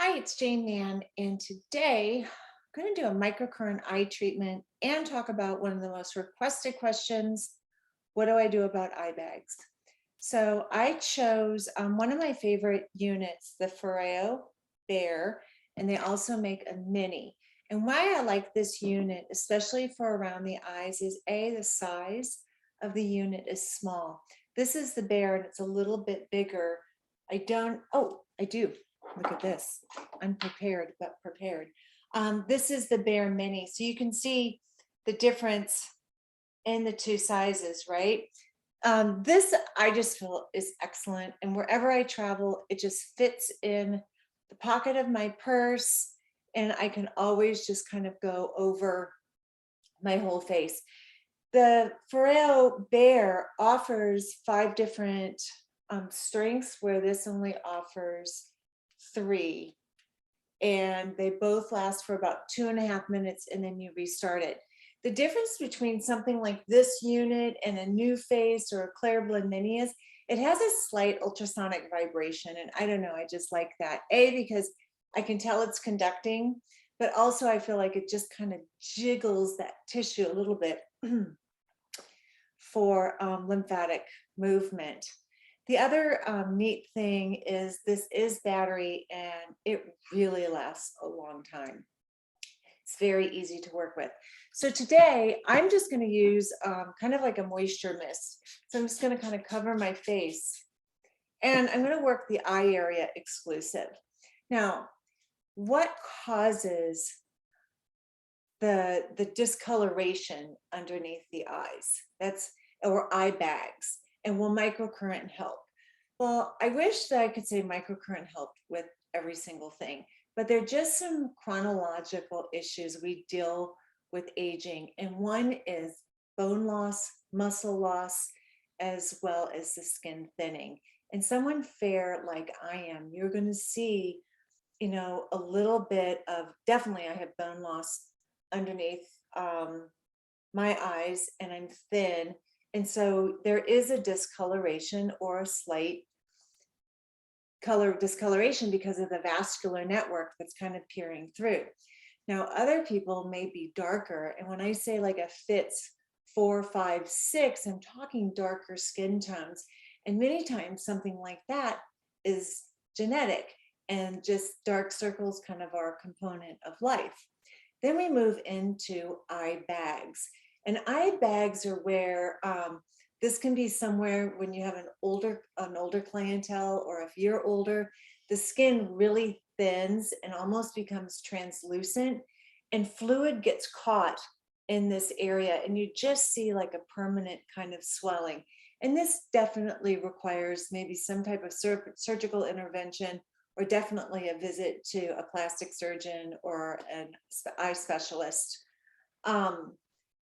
Hi, it's Jane Mann, and today I'm going to do a microcurrent eye treatment and talk about one of the most requested questions. What do I do about eye bags? So I chose one of my favorite units, the Foreo Bear, and they also make a mini. And why I like this unit, especially for around the eyes, is the size of the unit is small. This is the Bear, and it's a little bit bigger. I do. Look at this. Unprepared, but prepared. This is the Bear Mini. So you can see the difference in the two sizes, right? This I just feel is excellent. And wherever I travel, it just fits in the pocket of my purse. And I can always just kind of go over my whole face. The Foreo Bear offers 5 different strengths, where this only offers 3. And they both last for about 2.5 minutes, and then you restart it. The difference between something like this unit and a New Face or a Clairblend Mini is it has a slight ultrasonic vibration. And I don't know, I just like that. Because I can tell it's conducting, but also I feel like it just kind of jiggles that tissue a little bit for lymphatic movement. The other neat thing is this is battery, and it really lasts a long time. It's very easy to work with. So today I'm just going to use kind of like a moisture mist. So I'm just going to kind of cover my face, and I'm going to work the eye area exclusive. Now, what causes the discoloration underneath the eyes? Or eye bags. And will microcurrent help? Well, I wish that I could say microcurrent helped with every single thing, but there are just some chronological issues we deal with aging. And one is bone loss, muscle loss, as well as the skin thinning. And someone fair like I am, you're going to see, a little bit of, definitely I have bone loss underneath my eyes, and I'm thin. And so there is a discoloration or a slight color discoloration because of the vascular network that's kind of peering through. Now, other people may be darker. And when I say like a fits 4, 5, 6, I'm talking darker skin tones. And many times something like that is genetic, and just dark circles kind of are a component of life. Then we move into eye bags. And eye bags are where this can be somewhere when you have an older clientele, or if you're older, the skin really thins and almost becomes translucent, and fluid gets caught in this area, and you just see like a permanent kind of swelling. And this definitely requires maybe some type of surgical intervention, or definitely a visit to a plastic surgeon or an eye specialist.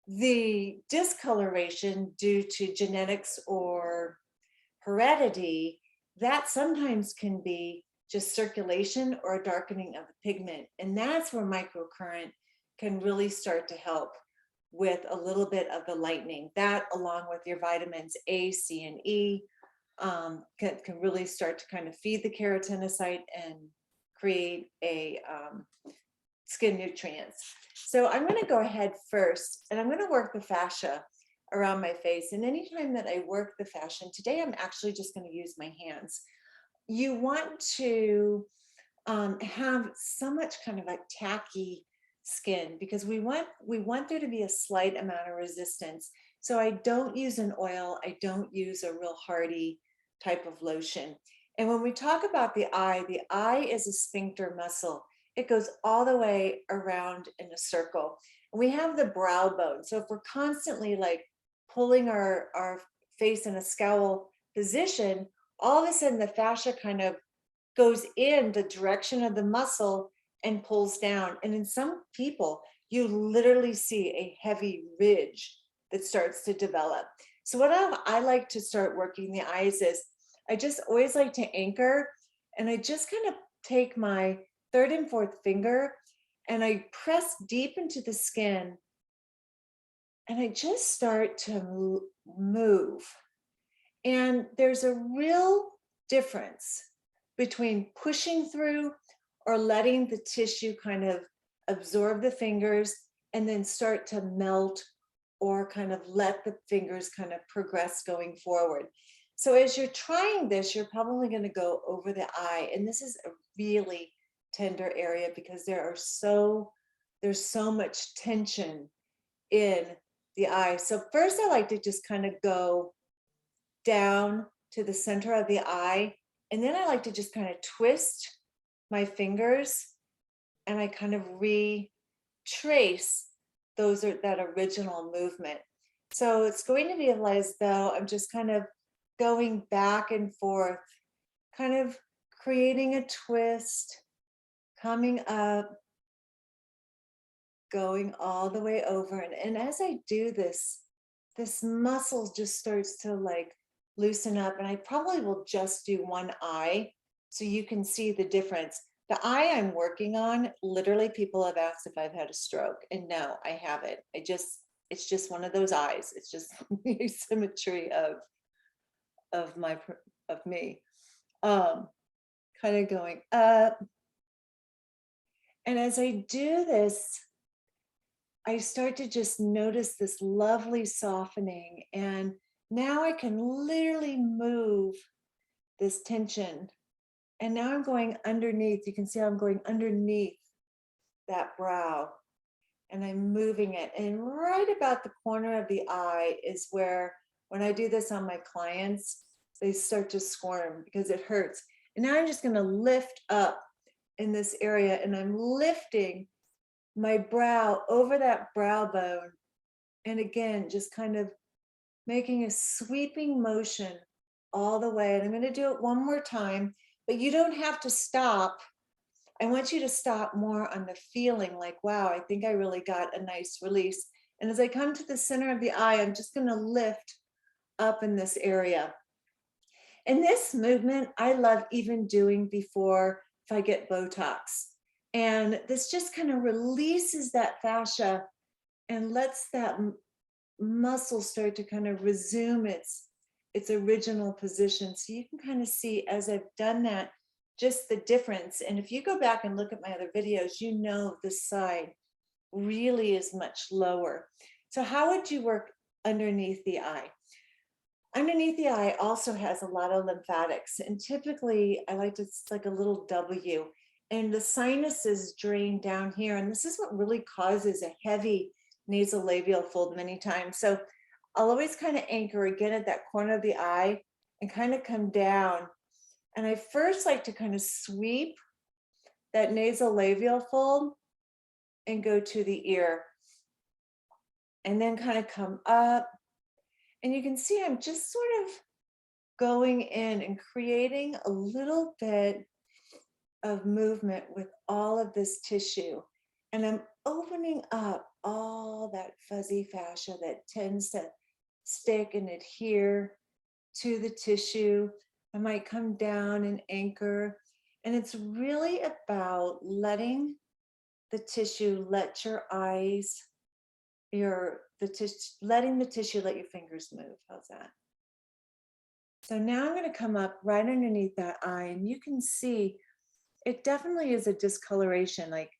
The discoloration due to genetics or heredity, that sometimes can be just circulation or a darkening of the pigment. And that's where microcurrent can really start to help with a little bit of the lightening. That, along with your vitamins A, C, and E, can really start to kind of feed the keratinocyte and create a skin nutrients. So I'm going to go ahead first, and I'm going to work the fascia around my face. And anytime that I work the fascia, and today I'm actually just going to use my hands. You want to have so much kind of like tacky skin, because we want there to be a slight amount of resistance. So I don't use an oil. I don't use a real hardy type of lotion. And when we talk about the eye is a sphincter muscle. It goes all the way around in a circle. And we have the brow bone. So if we're constantly like pulling our face in a scowl position, all of a sudden the fascia kind of goes in the direction of the muscle and pulls down. And in some people, you literally see a heavy ridge that starts to develop. So what I like to start working the eyes is, I just always like to anchor, and I just kind of take my third and fourth finger and I press deep into the skin, and I just start to move. And there's a real difference between pushing through or letting the tissue kind of absorb the fingers and then start to melt, or kind of let the fingers kind of progress going forward. So as you're trying this, you're probably going to go over the eye. And this is a really tender area because there's so much tension in the eye. So first I like to just kind of go down to the center of the eye. And then I like to just kind of twist my fingers and I kind of retrace that original movement. So it's going to be as though I'm just kind of going back and forth, kind of creating a twist, coming up, going all the way over. And as I do this, this muscle just starts to like loosen up. And I probably will just do one eye so you can see the difference. The eye I'm working on, literally people have asked if I've had a stroke, and no, I haven't. It's just one of those eyes. It's just the asymmetry of me. Kind of going up. And as I do this, I start to just notice this lovely softening. And now I can literally move this tension. And now I'm going underneath. You can see how I'm going underneath that brow and I'm moving it. And right about the corner of the eye is where, when I do this on my clients, they start to squirm because it hurts. And now I'm just going to lift up in this area, and I'm lifting my brow over that brow bone. And again, just kind of making a sweeping motion all the way. And I'm going to do it one more time, but you don't have to stop. I want you to stop more on the feeling like, wow, I think I really got a nice release. And as I come to the center of the eye, I'm just going to lift up in this area. And this movement, I love even doing before if I get Botox. And this just kind of releases that fascia and lets that muscle start to kind of resume its original position. So you can kind of see as I've done that, just the difference. And if you go back and look at my other videos, you know this side really is much lower. So how would you work underneath the eye? Underneath the eye also has a lot of lymphatics, and typically I like to, it's like a little W, and the sinuses drain down here, and this is what really causes a heavy nasolabial fold many times. So I'll always kind of anchor again at that corner of the eye and kind of come down. And I first like to kind of sweep that nasolabial fold and go to the ear, and then kind of come up. And you can see I'm just sort of going in and creating a little bit of movement with all of this tissue. And I'm opening up all that fuzzy fascia that tends to stick and adhere to the tissue. I might come down and anchor. And it's really about letting the tissue let your eyes, letting the tissue let your fingers move. How's that? So now I'm going to come up right underneath that eye, and you can see it definitely is a discoloration. Like,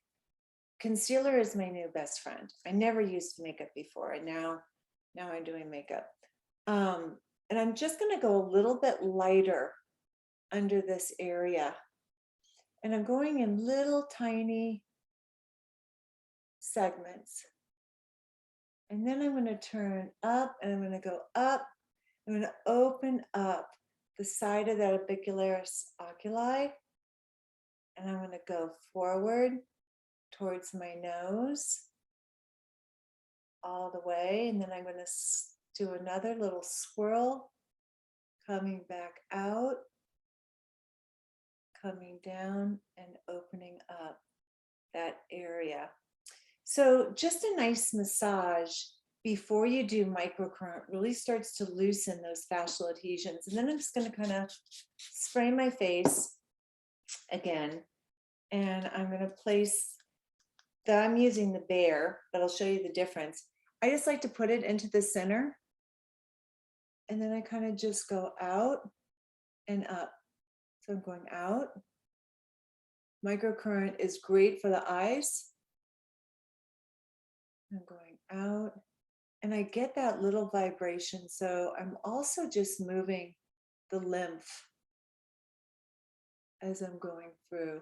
concealer is my new best friend. I never used makeup before, and now I'm doing makeup. And I'm just going to go a little bit lighter under this area. And I'm going in little tiny segments. And then I'm going to turn up, and I'm going to go up. I'm going to open up the side of that orbicularis oculi. And I'm going to go forward towards my nose all the way. And then I'm going to do another little swirl, coming back out, coming down, and opening up that area. So just a nice massage before you do microcurrent really starts to loosen those fascial adhesions. And then I'm just going to kind of spray my face again. And I'm going to place that, I'm using the Bear, but I'll show you the difference. I just like to put it into the center. And then I kind of just go out and up. So I'm going out, Microcurrent is great for the eyes. I'm going out and I get that little vibration. So I'm also just moving the lymph as I'm going through.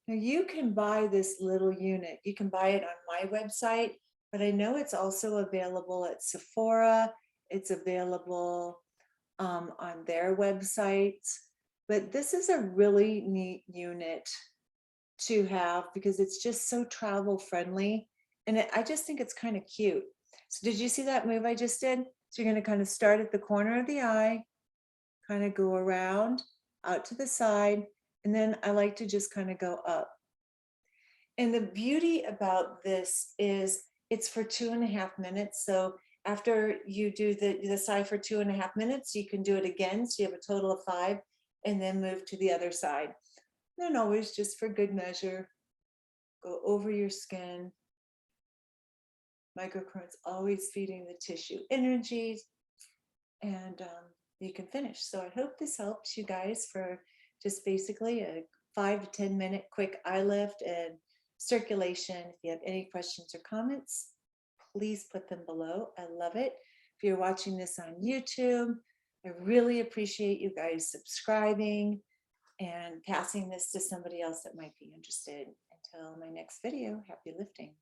Now you can buy this little unit. You can buy it on my website, but I know it's also available at Sephora. It's available on their websites. But this is a really neat unit to have because it's just so travel friendly. And I just think it's kind of cute. So did you see that move I just did? So you're going to kind of start at the corner of the eye, kind of go around out to the side, and then I like to just kind of go up. And the beauty about this is it's for 2.5 minutes. So after you do the side for 2.5 minutes, you can do it again. So you have a total of 5 and then move to the other side. And then always just for good measure, go over your skin. Microcurrents always feeding the tissue energies, and you can finish. So I hope this helps you guys for just basically a 5 to 10 minute quick eye lift and circulation. If you have any questions or comments, please put them below. I love it. If you're watching this on YouTube, I really appreciate you guys subscribing and passing this to somebody else that might be interested. Until my next video, happy lifting.